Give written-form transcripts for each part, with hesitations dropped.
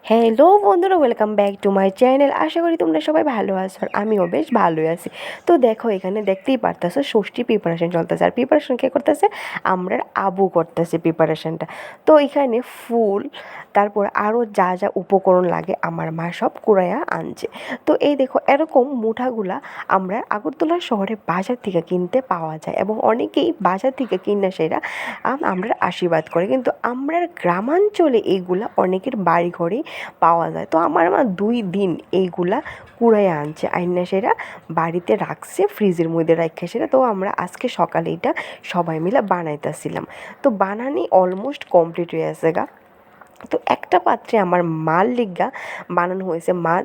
Hello বন্ধুরা, welcome back to my channel. আশা করি তোমরা সবাই ভালো আছো আর আমিও বেশ ভালোই আছি। তো দেখো, এখানে দেখতেই পারতেছো ষষ্ঠী প্রিপারেশন চলতেছে। আর প্রিপারেশন কে করতেছে? আমরা আবু করতেছে প্রিপারেশনটা। তো এখানে ফুল, তারপর আরও যা যা উপকরণ লাগে আমার মা সব কুড়াইয়া আনছে। তো এই দেখো, এরকম মুঠাগুলা আমরা আগরতলা শহরে বাজার থেকে কিনতে পাওয়া যায় এবং অনেকেই বাজার থেকে কিনে সেটা আমরা আশীর্বাদ করে, কিন্তু আমরা গ্রামাঞ্চলে এইগুলা অনেকের বাড়ি ঘরেই পাওয়া যায়। তো আমার মা 2 দিন এইগুলা কুড়াইয়া আনছে, আইনা সেটা বাড়িতে রাখছে ফ্রিজের মধ্যে রাখছে সেটা। তো আমরা আজকে সকালে এটা সবাই মিলে বানাইতেছিলাম। তো বানানি অলমোস্ট কমপ্লিট হয়ে আছে গা। তো একটা পাত্রে আমার মার লিগা বানানো হয়েছে, মা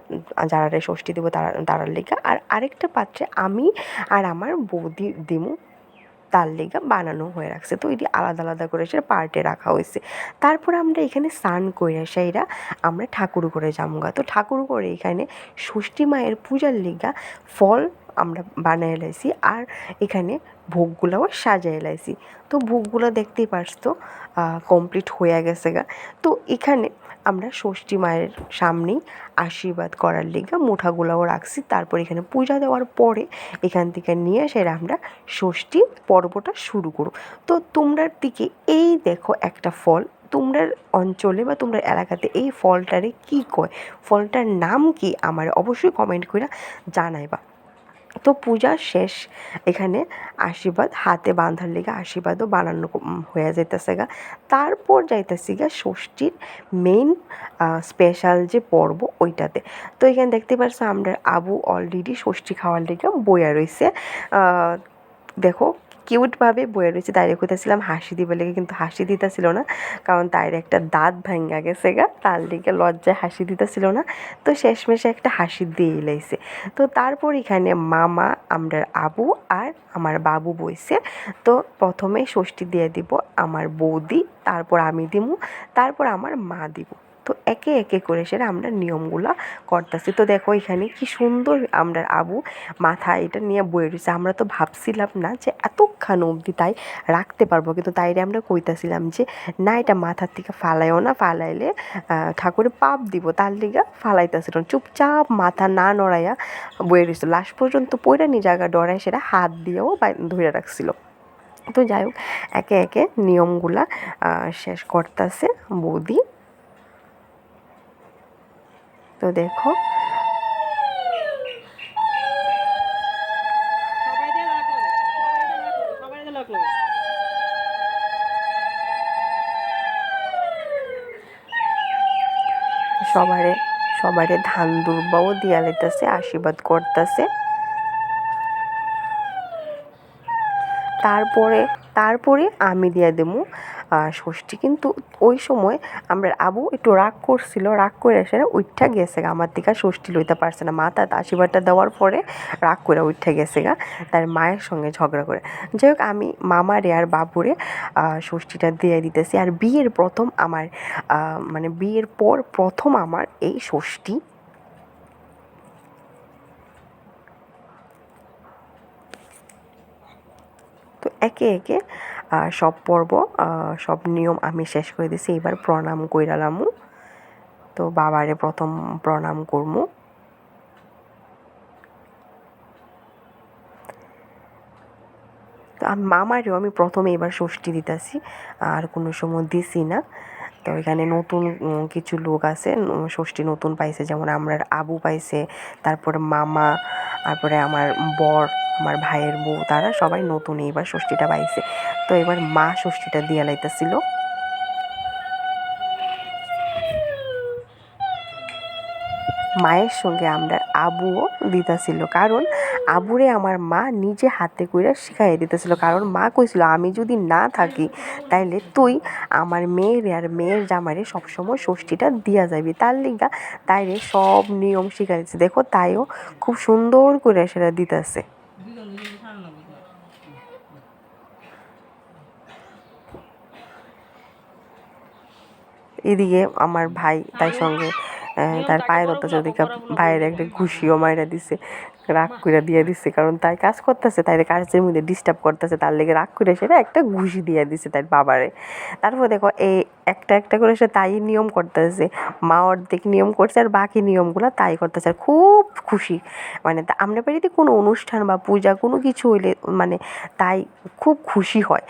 যারা ষষ্ঠী দেবো তারার লিগা, আর আরেকটা পাত্রে আমি আর আমার বৌদি দিমু তার লেগা বানানো হয়ে রাখছে। তো এটি আলাদা আলাদা করে সেটা পার্টে রাখা হয়েছে। তারপর আমরা এখানে স্নান কইরা সেইরা আমরা ঠাকুর করে জামুগা। তো ঠাকুর করে এখানে ষষ্ঠী মায়ের পূজার লেগা ফল আমরা বানাই লাইছি, আর এখানে ভোগগুলাও সাজাই লাইছি। তো ভোগগুলো দেখতেই পারছো কমপ্লিট হয়ে গেছে গা। তো এখানে আমরা ষষ্ঠী মায়ের সামনেই আশীর্বাদ করার লেগা মুঠাগুলাও রাখছি। তারপর এখানে পূজা দেওয়ার পরে এখান থেকে নিয়ে সেটা আমরা ষষ্ঠী পর্বটা শুরু করো। তো তোমরার দিকে এই দেখো একটা ফল, তোমরার অঞ্চলে বা তোমরা এলাকাতে এই ফলটারে কি কয়, ফলটার নাম কি, আমার অবশ্যই কমেন্ট করে জানাইবা। তো পূজা শেষ, এখানে আশীর্বাদ হাতে বাঁধার লেগে আশীর্বাদও বানানো হয়ে যাইতেছে গা। তারপর যাইতেছি গা ষষ্ঠীর মেইন স্পেশাল যে পর্ব ওইটাতে। তো এখানে দেখতে পাচ্ছ আমরা আবু অলরেডি ষষ্ঠী খাওয়ার লেগে বইয়া রয়েছে। দেখো কিউটভাবে বয়ে রয়েছে, তাইরে কইতাছিলাম হাসি দিবে লেগে, কিন্তু হাসি দিতেছিল না, কারণ তাইরে একটা দাঁত ভাঙ্গা গেছে গা, তার লিগে লজ্জায় হাসি দিতেছিল না। তো শেষমেশে একটা হাসি দিয়ে লাইছে। তো তারপর এখানে মামা, আমরা আবু আর আমার বাবু বইছে। তো প্রথমে ষষ্ঠী দিয়ে দিব আমার বৌদি, তারপর আমি দিমু, তারপর আমার মা দিব। তো একে একে করে সেটা আমরা নিয়মগুলা করতেছি। তো দেখো এখানে কি সুন্দর আমরা আবু মাথায় এটা নিয়ে বয়ে রয়েছে। আমরা তো ভাবছিলাম না যে এতক্ষণ অবধি তাই রাখতে পারবো, কিন্তু তাইরে আমরা কইতাছিলাম যে না, এটা মাথার থেকে ফালাইও না, ফালাইলে ঠাকুরে পাপ দিব, তার লিগা ফালাইতেছিল। চুপচাপ মাথা না নড়াইয়া বয়ে রয়েছিল, লাস্ট পর্যন্ত পইরা নি জায়গা ডরায় সেটা হাত দিয়েও ধরে রাখছিল। তো যাই হোক, একে একে নিয়মগুলা শেষ করতেছে বৌদি। তো দেখো সবারে সবারে ধান দুর্বাও দিয়া লইতেছে, আশীর্বাদ করতেছে। তারপরে তারপরে আমি দিয়ে দেবো ষষ্ঠী। কিন্তু ওই সময় আমরা আবু একটু রাগ করছিল, রাগ করে এসে উঠা গেছে গা, আমার দিকে ষষ্ঠী লইতে পারছে না। মা তার আশীর্বাদটা দেওয়ার পরে রাগ করে উঠা গেছে গা তার মায়ের সঙ্গে ঝগড়া করে। যাই হোক, আমি মামারে আর বাবুরে ষষ্ঠীটা দিয়ে দিতেছি। আর বিয়ের প্রথম আমার মানে বিয়ের পর প্রথম আমার এই ষষ্ঠী। তো একে একে সব পর্ব, সব নিয়ম আমি শেষ করে দিছি। এবার প্রণাম কইরালামু। তো বাবারে প্রথম প্রণাম করমু। তো মামারেও আমি প্রথমে এবার ষষ্ঠী দিতেছি, আর কোনো সময় দিছি না। তো এখানে নতুন কিছু লোক আছে, ষষ্ঠী নতুন পাইছে, যেমন আমরা আবু পাইছে, তারপরে মামা, তারপরে আমার বর, আমার ভাইয়ের বউ, তারা সবাই নতুন এইবার ষষ্ঠীটা পাইছে। তো এবার মা ষষ্ঠীটা দিয়া লাইতেছিল। মায়ের সঙ্গে আমরা আবুও দিতেছিল, কারণ আবুরে আমার মা নিজে হাতে কইরা শিখাই দিতেছিল। কারণ মা কইছিল আমি যদি না থাকি তাইলে তুই আমার মেয়ের আর মেয়ের জামাইরে সবসময় ষষ্ঠীটা দিয়া যাবি, তার লিগা তাইরে সব নিয়ম শিখাই দিচ্ছে। দেখো তাইও খুব সুন্দর করে সেটা দিতেছে। এদিকে আমার ভাই তাই সঙ্গে তার পায়ে ধরতেছে, ওদিকে ভাইয়ের একটা ঘুষিও মাইরা দিছে, রাগ করে দিয়ে দিচ্ছে, কারণ তাই কাজ করতেছে, তাই কাজের মধ্যে ডিস্টার্ব করতেছে, তার লেগে রাগ করে সেটা একটা ঘুষি দিয়ে দিছে তার বাবারে। তারপর দেখো এই একটা একটা করে সে তাই নিয়ম করতেছে, মা অর্ধেক নিয়ম করছে আর বাকি নিয়মগুলো তাই করতেছে, আর খুব খুশি। মানে আমরা বাড়িতে কোনো অনুষ্ঠান বা পূজা কোনো কিছু হইলে মানে তাই খুব খুশি হয়,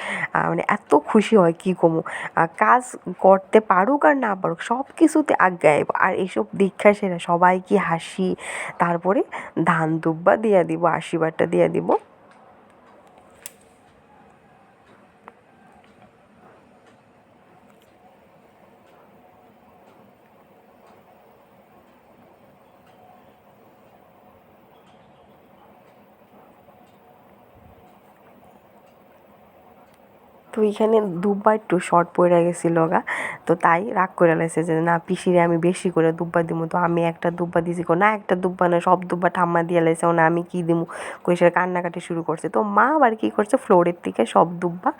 মানে এত খুশি হয় কি কমু, কাজ করতে পারুক আর না পারুক সব কিছুতে আজ্ঞায়। আর এইসব দীক্ষা সেরা সবাইকে হাসি, তারপরে ধান দুব্বা দিয়া দিব, আশীর্বাদটা দিয়া দিব। তো এইখানে দুব্বা একটু শর্ট পড়ে গেছিলো গা, তো তাই রাগ করে লাইছে যে না পিসিরে আমি বেশি করে দুব্বা দিব। তো আমি একটা দুব্বা দিছি, না একটা দুব্বা না সব দুব্বা ঠাম্মা দিয়ে লাইছে, না আমি কী দিমু কই, সে কান্নাকাটি শুরু করছে। তো মা আবার কী করছে, ফ্লোরের থেকে সব দুব্বা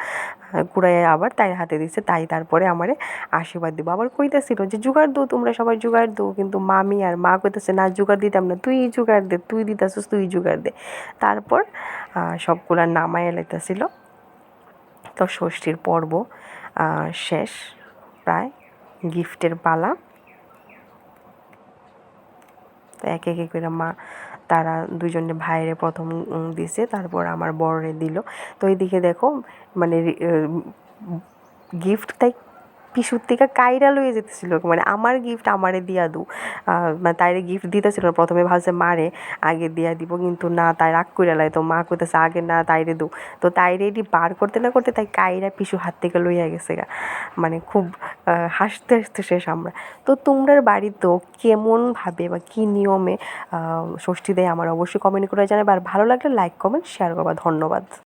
কুড়াইয়ে আবার তাই হাতে দিচ্ছে, তাই তারপরে আমারে আশীর্বাদ দিব। আবার কইতেছিল যে জোগাড় দো, তোমরা সবাই জোগাড় দো, কিন্তু মামি আর মা কইতেছে না জোগাড় দিতাম না, তুই জোগাড় দে, তুই দিতাছিস তুই জোগাড় দে। তারপর সবগুলা নামাইয়া লাইতেছিল। তো ষষ্ঠীর পর্ব শেষ প্রায়, গিফটের পালা। তো এক এক করে মা তারা দুজনে ভাইয়েরে প্রথম দিছে, তারপর আমার বড়রে দিল। তো এইদিকে দেখো মানে গিফট তাই পিসুর থেকে কাইরা লইয়ে যেতেছিল, মানে আমার গিফট আমারে দিয়া দু, মানে তাইরে গিফট দিতেছিল না, প্রথমে ভাবছে মারে আগে দিয়া দিব, কিন্তু না তাই রাগ করে লাই। তো মা কইতেছে আগে না তাইরে দু, তো তাইরে এটি বার করতে না করতে তাই কাইরা পিসু হাত থেকে লইয়া গেছে গা, মানে খুব হাসতে হাসতে শেষ আমরা। তো তোমরার বাড়িতেও কেমনভাবে বা কী নিয়মে ষষ্ঠী দেয় আমার অবশ্যই কমেন্ট করে জানাবে, আর ভালো লাগলে লাইক কমেন্ট শেয়ার করবা। ধন্যবাদ।